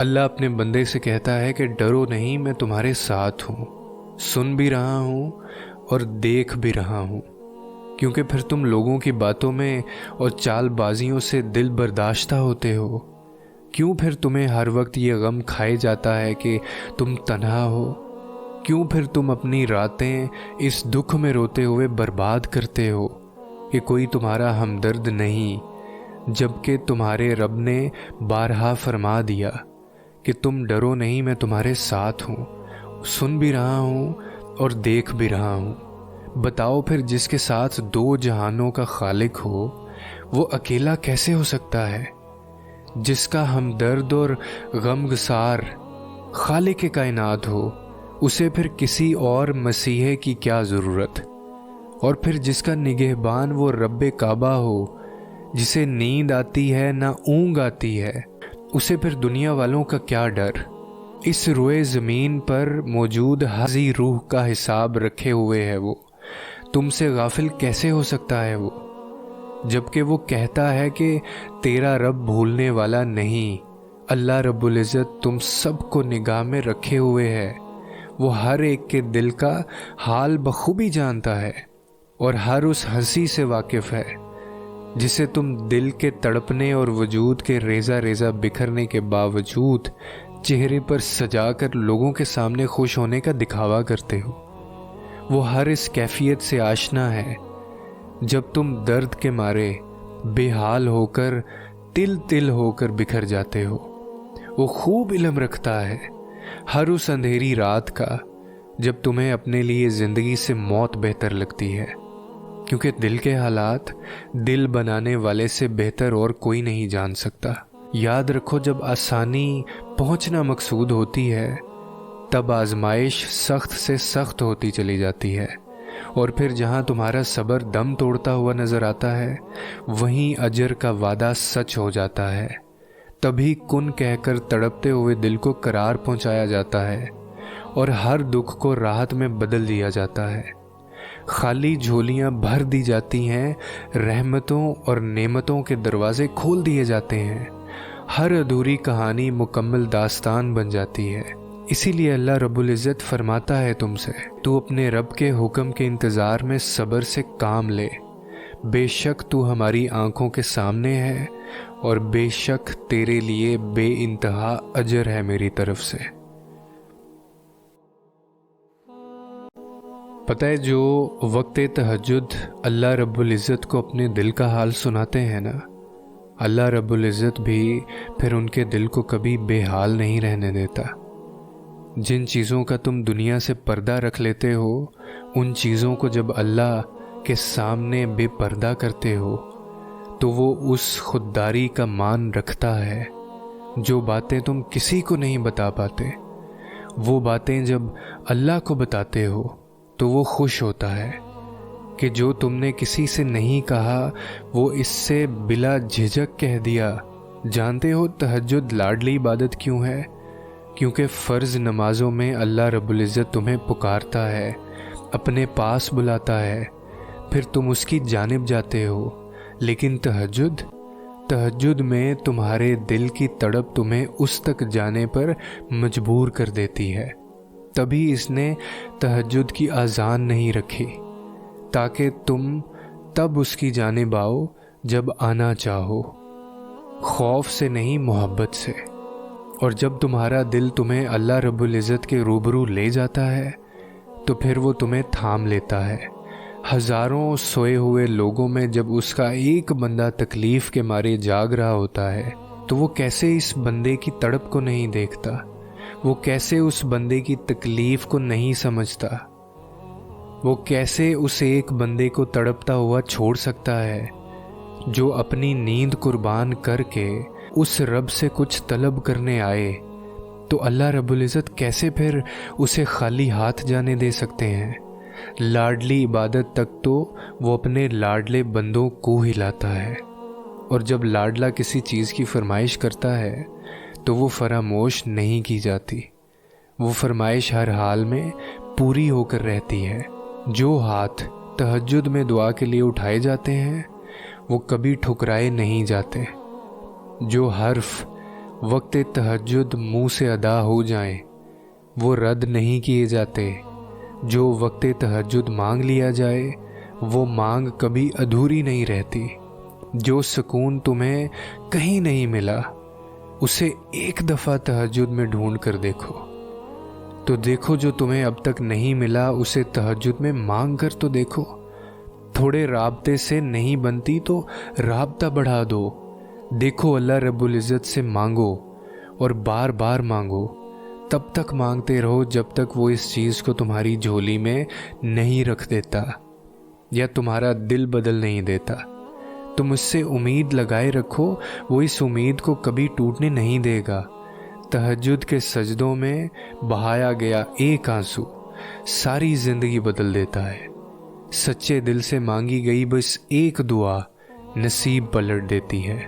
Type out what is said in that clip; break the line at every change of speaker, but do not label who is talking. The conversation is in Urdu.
اللہ اپنے بندے سے کہتا ہے کہ ڈرو نہیں، میں تمہارے ساتھ ہوں، سن بھی رہا ہوں اور دیکھ بھی رہا ہوں۔ کیونکہ پھر تم لوگوں کی باتوں میں اور چال بازیوں سے دل برداشتہ ہوتے ہو۔ کیوں پھر تمہیں ہر وقت یہ غم کھائے جاتا ہے کہ تم تنہا ہو؟ کیوں پھر تم اپنی راتیں اس دکھ میں روتے ہوئے برباد کرتے ہو کہ کوئی تمہارا ہمدرد نہیں، جبکہ تمہارے رب نے بارہا فرما دیا کہ تم ڈرو نہیں، میں تمہارے ساتھ ہوں، سن بھی رہا ہوں اور دیکھ بھی رہا ہوں۔ بتاؤ پھر جس کے ساتھ دو جہانوں کا خالق ہو، وہ اکیلا کیسے ہو سکتا ہے؟ جس کا ہمدرد اور غمگسار خالق کائنات ہو، اسے پھر کسی اور مسیحے کی کیا ضرورت؟ اور پھر جس کا نگہبان وہ رب کعبہ ہو، جسے نیند آتی ہے نہ اونگ آتی ہے، اسے پھر دنیا والوں کا کیا ڈر؟ اس روئے زمین پر موجود حاضی روح کا حساب رکھے ہوئے ہے وہ، تم سے غافل کیسے ہو سکتا ہے وہ؟ جبکہ وہ کہتا ہے کہ تیرا رب بھولنے والا نہیں۔ اللہ رب العزت تم سب کو نگاہ میں رکھے ہوئے ہے، وہ ہر ایک کے دل کا حال بخوبی جانتا ہے اور ہر اس ہنسی سے واقف ہے جسے تم دل کے تڑپنے اور وجود کے ریزہ ریزہ بکھرنے کے باوجود چہرے پر سجا کر لوگوں کے سامنے خوش ہونے کا دکھاوا کرتے ہو۔ وہ ہر اس کیفیت سے آشنا ہے جب تم درد کے مارے بے حال ہو کر تل تل ہو کر بکھر جاتے ہو۔ وہ خوب علم رکھتا ہے ہر اس اندھیری رات کا جب تمہیں اپنے لیے زندگی سے موت بہتر لگتی ہے، کیونکہ دل کے حالات دل بنانے والے سے بہتر اور کوئی نہیں جان سکتا۔ یاد رکھو، جب آسانی پہنچنا مقصود ہوتی ہے تب آزمائش سخت سے سخت ہوتی چلی جاتی ہے، اور پھر جہاں تمہارا صبر دم توڑتا ہوا نظر آتا ہے وہیں اجر کا وعدہ سچ ہو جاتا ہے۔ تبھی کن کہہ کر تڑپتے ہوئے دل کو قرار پہنچایا جاتا ہے اور ہر دکھ کو راحت میں بدل دیا جاتا ہے۔ خالی جھولیاں بھر دی جاتی ہیں، رحمتوں اور نعمتوں کے دروازے کھول دیے جاتے ہیں، ہر ادھوری کہانی مکمل داستان بن جاتی ہے۔ اسی لیے اللہ رب العزت فرماتا ہے تم سے، تو اپنے رب کے حکم کے انتظار میں صبر سے کام لے، بے شک تو ہماری آنکھوں کے سامنے ہے اور بے شک تیرے لیے بے انتہا اجر ہے میری طرف سے۔ پتہ ہے، جو وقت تہجد اللہ رب العزت کو اپنے دل کا حال سناتے ہیں نا، اللہ رب العزت بھی پھر ان کے دل کو کبھی بے حال نہیں رہنے دیتا۔ جن چیزوں کا تم دنیا سے پردہ رکھ لیتے ہو، ان چیزوں کو جب اللہ کے سامنے بے پردہ کرتے ہو تو وہ اس خودداری کا مان رکھتا ہے۔ جو باتیں تم کسی کو نہیں بتا پاتے، وہ باتیں جب اللہ کو بتاتے ہو تو وہ خوش ہوتا ہے کہ جو تم نے کسی سے نہیں کہا وہ اس سے بلا جھجک کہہ دیا۔ جانتے ہو تہجد لاڈلی عبادت کیوں ہے؟ کیونکہ فرض نمازوں میں اللہ رب العزت تمہیں پکارتا ہے، اپنے پاس بلاتا ہے، پھر تم اس کی جانب جاتے ہو۔ لیکن تہجد میں تمہارے دل کی تڑپ تمہیں اس تک جانے پر مجبور کر دیتی ہے۔ تبھی اس نے تہجد کی اذان نہیں رکھی، تاکہ تم تب اس کی جانب آؤ جب آنا چاہو، خوف سے نہیں محبت سے۔ اور جب تمہارا دل تمہیں اللہ رب العزت کے روبرو لے جاتا ہے تو پھر وہ تمہیں تھام لیتا ہے۔ ہزاروں سوئے ہوئے لوگوں میں جب اس کا ایک بندہ تکلیف کے مارے جاگ رہا ہوتا ہے تو وہ کیسے اس بندے کی تڑپ کو نہیں دیکھتا؟ وہ کیسے اس بندے کی تکلیف کو نہیں سمجھتا؟ وہ کیسے اس ایک بندے کو تڑپتا ہوا چھوڑ سکتا ہے جو اپنی نیند قربان کر کے اس رب سے کچھ طلب کرنے آئے؟ تو اللہ رب العزت کیسے پھر اسے خالی ہاتھ جانے دے سکتے ہیں؟ لاڈلی عبادت تک تو وہ اپنے لاڈلے بندوں کو ہلاتا ہے، اور جب لاڈلا کسی چیز کی فرمائش کرتا ہے تو وہ فراموش نہیں کی جاتی، وہ فرمائش ہر حال میں پوری ہو کر رہتی ہے۔ جو ہاتھ تہجد میں دعا کے لیے اٹھائے جاتے ہیں وہ کبھی ٹھکرائے نہیں جاتے، جو حرف وقت تہجد منہ سے ادا ہو جائیں وہ رد نہیں کیے جاتے، جو وقت تہجد مانگ لیا جائے وہ مانگ کبھی ادھوری نہیں رہتی۔ جو سکون تمہیں کہیں نہیں ملا اسے ایک دفعہ تہجد میں ڈھونڈ کر دیکھو، تو دیکھو جو تمہیں اب تک نہیں ملا اسے تہجد میں مانگ کر تو دیکھو۔ تھوڑے رابطے سے نہیں بنتی تو رابطہ بڑھا دو، دیکھو اللہ رب العزت سے مانگو اور بار بار مانگو، تب تک مانگتے رہو جب تک وہ اس چیز کو تمہاری جھولی میں نہیں رکھ دیتا یا تمہارا دل بدل نہیں دیتا۔ تم اس سے امید لگائے رکھو، وہ اس امید کو کبھی ٹوٹنے نہیں دے گا۔ تہجد کے سجدوں میں بہایا گیا ایک آنسو ساری زندگی بدل دیتا ہے۔ سچے دل سے مانگی گئی بس ایک دعا نصیب پلٹ دیتی ہے۔